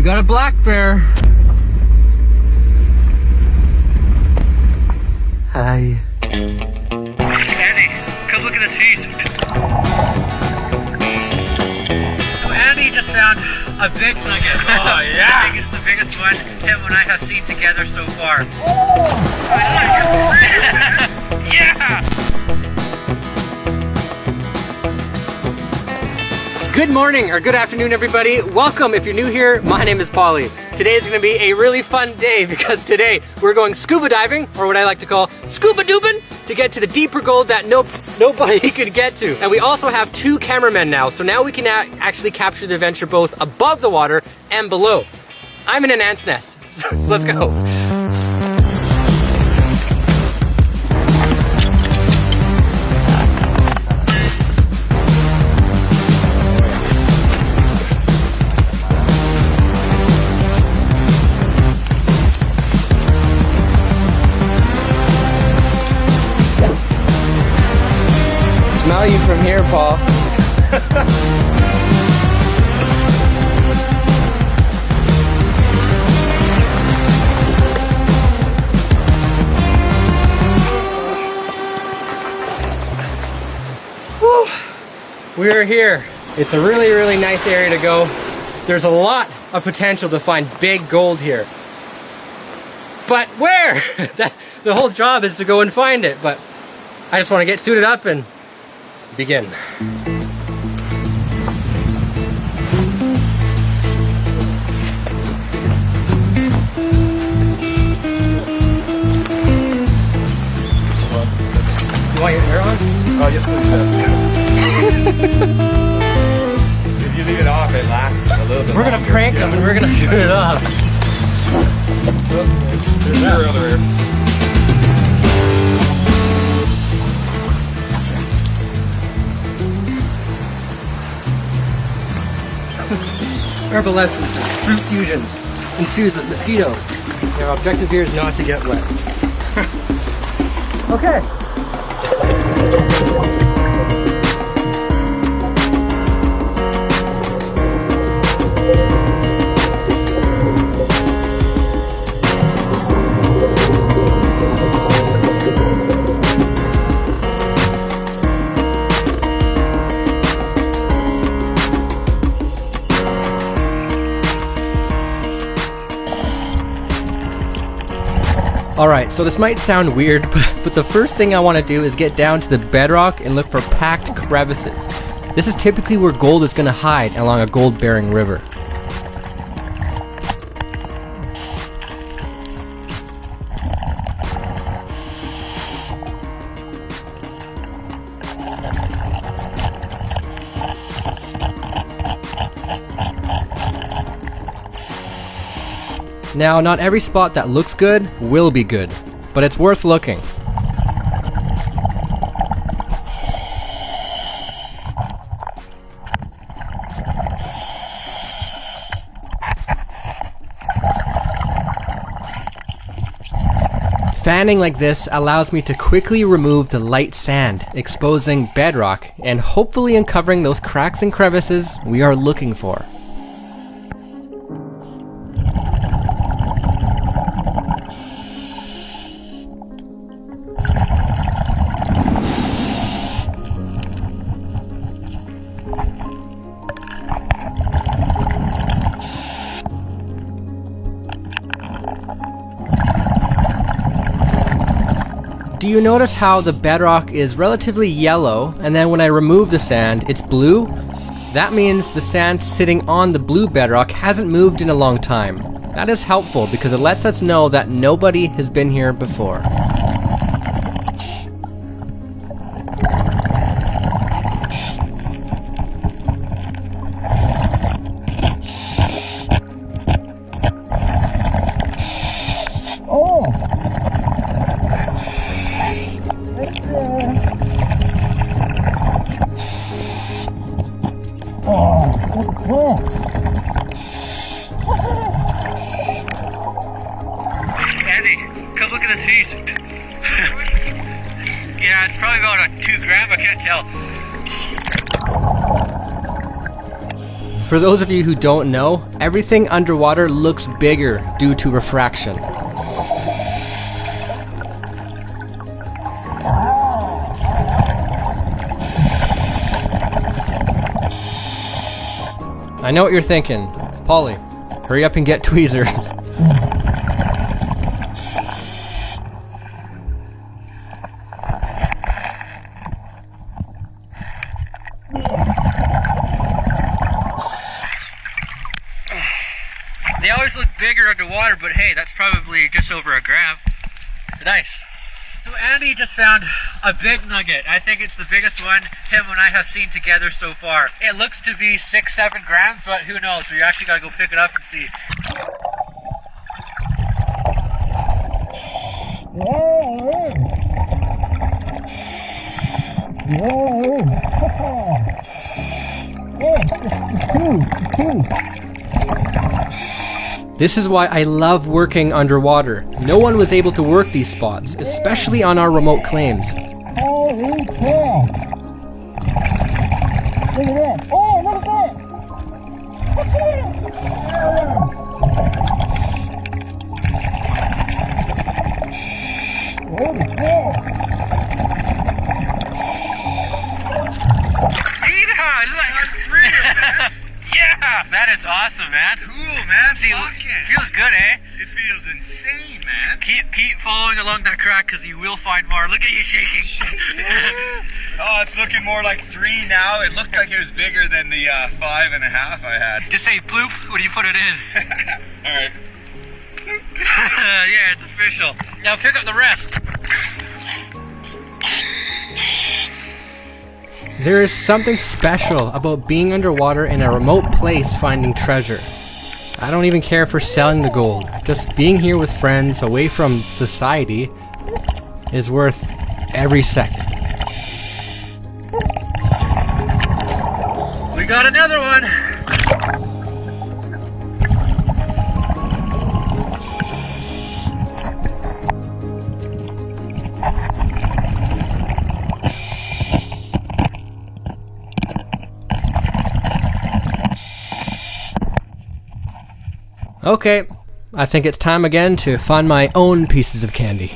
We got a black bear. Hi. Andy, come look at this piece. So Andy just found a big nugget. Oh yeah! I think it's the biggest one him and I have seen together so far. Yeah! Good morning or good afternoon, everybody. Welcome if you're new here. My name is Polly. Today is going to be a really fun day because today we're going scuba diving, or what I like to call scuba doobin', to get to the deeper gold that nobody could get to. And we also have 2 cameramen now, so now we can actually capture the adventure both above the water and below. I'm in an ant's nest, so let's go. Smell you from here, Paul. Whew. We're here. It's a really, really nice area to go. There's a lot of potential to find big gold here. But where? The whole job is to go and find it, but I just want to get suited up and begin. You want your hair on? Oh, yes, please. If you leave it off, it lasts a little bit. We're gonna prank them and we're gonna shoot it up. There's your other ear. Herbal essences, fruit fusions, infused with mosquito. Our objective here is not to get wet. Okay. Alright, so this might sound weird, but the first thing I want to do is get down to the bedrock and look for packed crevices. This is typically where gold is going to hide along a gold-bearing river. Now, not every spot that looks good will be good, but it's worth looking. Fanning like this allows me to quickly remove the light sand, exposing bedrock and hopefully uncovering those cracks and crevices we are looking for. Do you notice how the bedrock is relatively yellow, and then when I remove the sand, it's blue? That means the sand sitting on the blue bedrock hasn't moved in a long time. That is helpful because it lets us know that nobody has been here before. Andy, come look at this piece. Yeah, it's probably about a 2 gram, I can't tell. For those of you who don't know, everything underwater looks bigger due to refraction. I know what you're thinking. Polly, hurry up and get tweezers. They always look bigger underwater, but hey, that's probably just over a gram. Nice. So Andy just found a big nugget. I think it's the biggest one him and I have seen together so far. It looks to be 6-7 grams, but who knows? We actually gotta go pick it up and see. This is why I love working underwater. No one was able to work these spots, especially on our remote claims. Holy cow! Look at that! Oh, look at that! Holy cow! Yeehaw! Isn't that unreal, man? Yeah! That is awesome, man. Cool, man. See, feels good, eh? It feels insane, man. Keep following along that crack because you will find more. Look at you shaking. Oh, it's looking more like 3 now. It looked like it was bigger than the 5.5 I had. Just say bloop when you put it in. All right. Yeah, it's official. Now pick up the rest. There is something special about being underwater in a remote place finding treasure. I don't even care for selling the gold. Just being here with friends, away from society, is worth every second. We got another one. Okay, I think it's time again to find my own pieces of candy.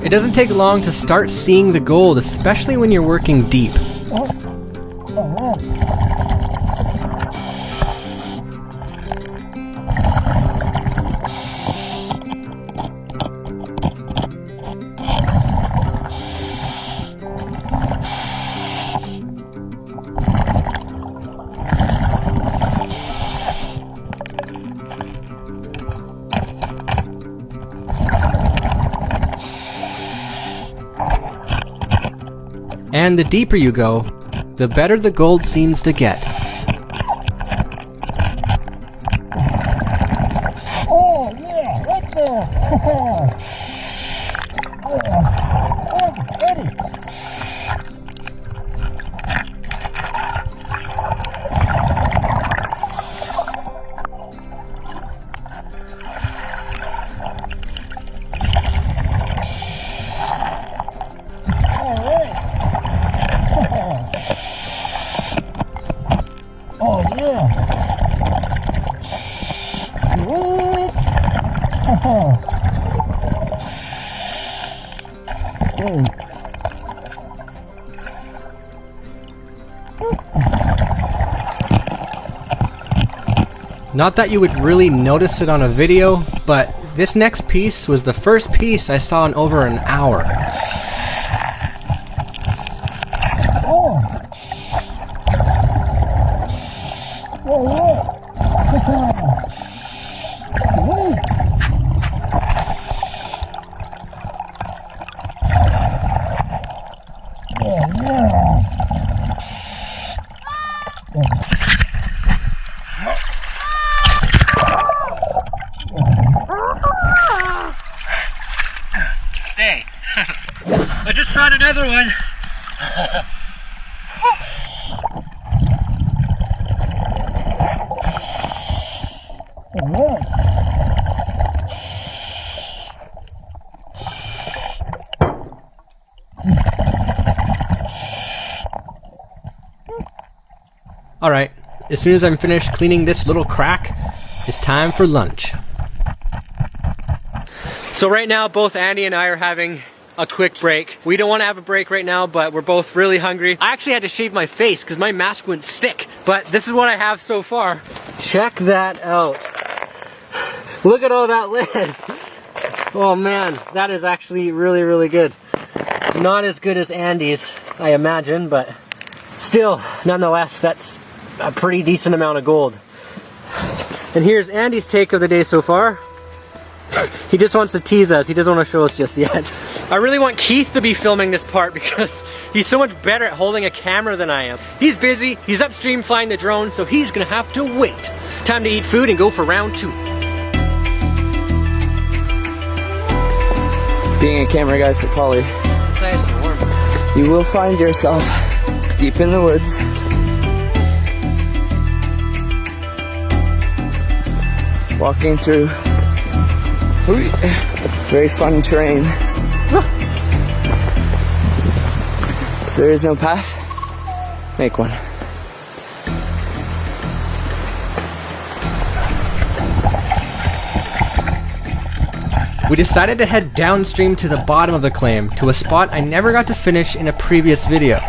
It doesn't take long to start seeing the gold, especially when you're working deep. And the deeper you go, the better the gold seems to get. Oh, yeah, right there! Eddie! Oh, yeah. Sweet. Not that you would really notice it on a video, but this next piece was the first piece I saw in over an hour. Oh. Oh, yeah. Sweet. Oh, yeah. Stay. I just found another one. Alright, as soon as I'm finished cleaning this little crack, it's time for lunch. So right now, both Andy and I are having a quick break. We don't want to have a break right now, but we're both really hungry. I actually had to shave my face because my mask went stick, but this is what I have so far. Check that out. Look at all that lid. Oh man, that is actually really, really good. Not as good as Andy's, I imagine, but still, nonetheless, that's a pretty decent amount of gold. And here's Andy's take of the day so far. He just wants to tease us. He doesn't want to show us just yet. I really want Keith to be filming this part because he's so much better at holding a camera than I am. He's busy, he's upstream flying the drone, so he's gonna have to wait. Time to eat food and go for round 2. Being a camera guy for Polly, It's nice and warm. you will find yourself deep in the woods. Walking through very fun terrain. If there is no path, make one. We decided to head downstream to the bottom of the claim, to a spot I never got to finish in a previous video.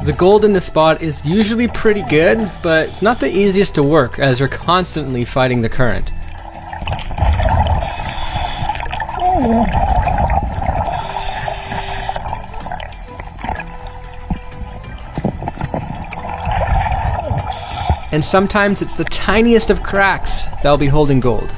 The gold in this spot is usually pretty good, but it's not the easiest to work as you're constantly fighting the current. And sometimes it's the tiniest of cracks that'll be holding gold.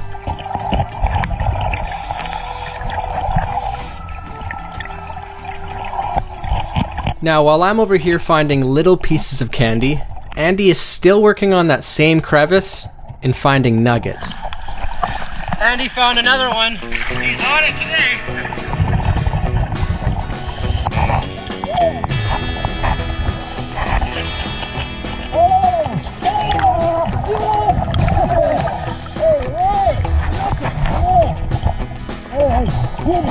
Now, while I'm over here finding little pieces of candy, Andy is still working on that same crevice and finding nuggets. Andy found another one. He's on it today.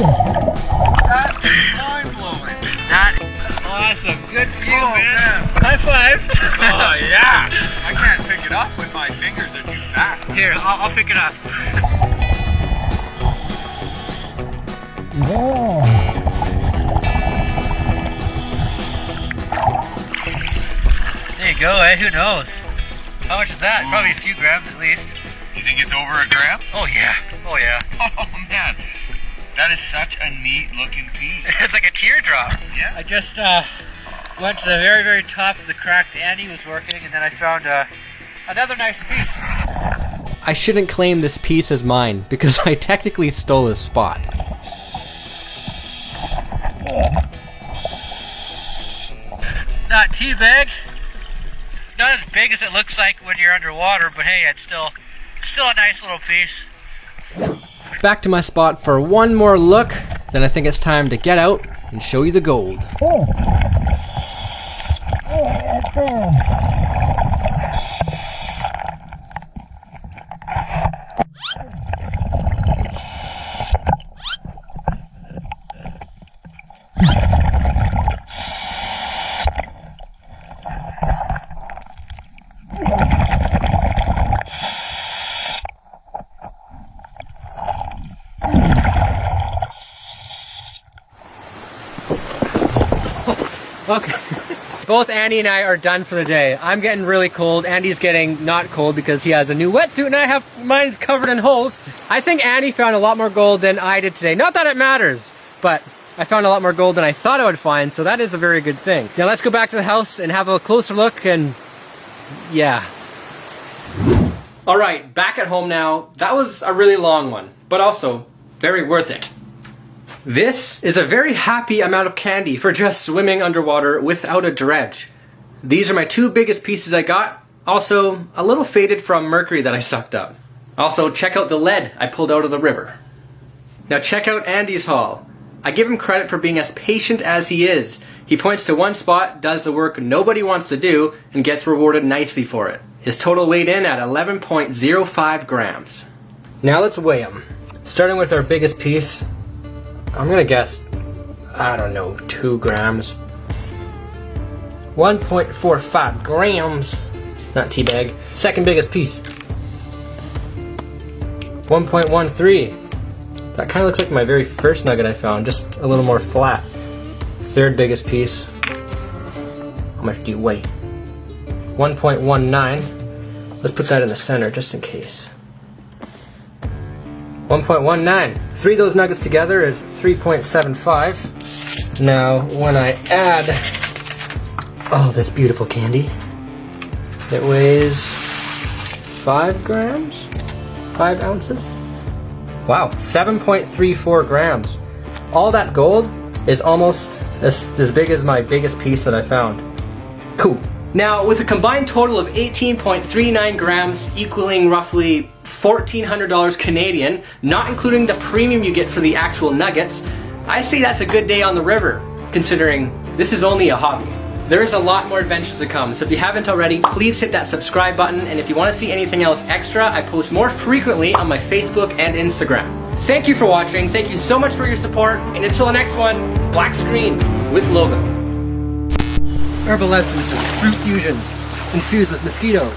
That's mind-blowing. That is awesome. Good for you, Oh, man. man. High five. Oh yeah. I can't pick it up with my fingers, they're too fat. Here, I'll pick it up. There you go, eh? Who knows? How much is that? Ooh. Probably a few grams at least. You think it's over a gram? Oh yeah. Oh yeah. Oh man. That is such a neat looking piece. It's like a teardrop. Yeah. I just went to the very, very top of the crack that Andy was working, and then I found another nice piece. I shouldn't claim this piece as mine because I technically stole his spot. Not too big. Not as big as it looks like when you're underwater, but hey, it's still a nice little piece. Back to my spot for one more look, then I think it's time to get out and show you the gold. Okay. Both Andy and I are done for the day. I'm getting really cold. Andy's getting not cold because he has a new wetsuit and I have mine's covered in holes. I think Andy found a lot more gold than I did today. Not that it matters, but I found a lot more gold than I thought I would find, so that is a very good thing. Now let's go back to the house and have a closer look and yeah. Alright, back at home now. That was a really long one, but also very worth it. This is a very happy amount of candy for just swimming underwater without a dredge. These are my 2 biggest pieces I got. Also, a little faded from mercury that I sucked up. Also, check out the lead I pulled out of the river. Now check out Andy's haul. I give him credit for being as patient as he is. He points to one spot, does the work nobody wants to do, and gets rewarded nicely for it. His total weighed in at 11.05 grams. Now let's weigh them. Starting with our biggest piece, I'm gonna guess, I don't know, 2 grams. 1.45 grams. Not teabag. Second biggest piece. 1.13. That kind of looks like my very first nugget I found, just a little more flat. Third biggest piece. How much do you weigh? 1.19. Let's put that in the center just in case. 1.19. 3 of those nuggets together is 3.75. Now, when I add this beautiful candy, it weighs 5 grams? 5 ounces? Wow, 7.34 grams. All that gold is almost as big as my biggest piece that I found. Cool. Now, with a combined total of 18.39 grams, equaling roughly $1,400 Canadian, not including the premium you get for the actual nuggets, I say that's a good day on the river, considering this is only a hobby. There is a lot more adventures to come, so if you haven't already, please hit that subscribe button, and if you want to see anything else extra, I post more frequently on my Facebook and Instagram. Thank you for watching, thank you so much for your support, and until the next one, black screen with logo. Herbal essences, fruit fusions, infused with mosquito,